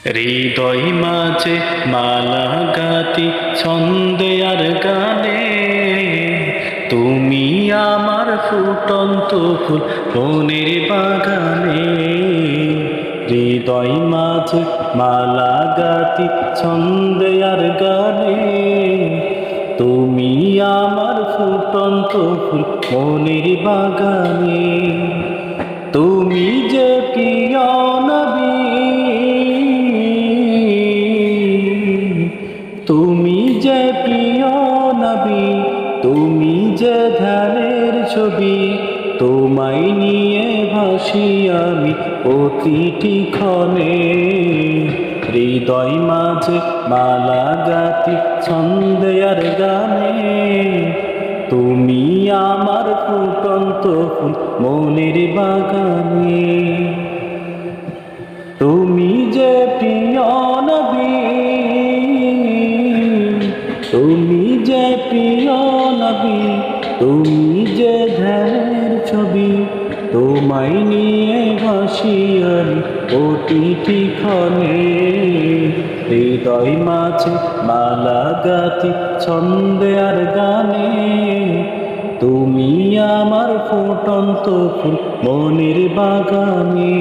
হৃদয় মাঝে মালা গাতি ছন্দে আর গানে, তুমি আমার ফুটন্ত ফুল মনের বাগানে। হৃদয় মাঝে মালা গাতি ছন্দে আর গানে, তুমি আমার ফুটন্ত ফুল মনের বাগানে। তুমি যে প্রিয় নবী, তুমি যে প্রিয় নবী, তুমি যে ধ্যানের ছবি, তোমায় নিয়ে ভাসি আমি প্রতিটি ক্ষণে। হৃদয় মাঝে মালা গাতি ছন্দে আর গানে, তুমি আমার ফুটন্ত ফুল মনের বাগানে। তুমি যে প্রিয় নবী, তুমি যে প্রিয় নবী, তুমি যে ধ্যানের ছবি, তোমায় নিয়ে ভাসি আমি প্রতিটি ক্ষণে। হৃদয় মাঝে মালা গাতি ছন্দে আর গানে, তুমি আমার ফুটন্ত ফুল মনের বাগানে।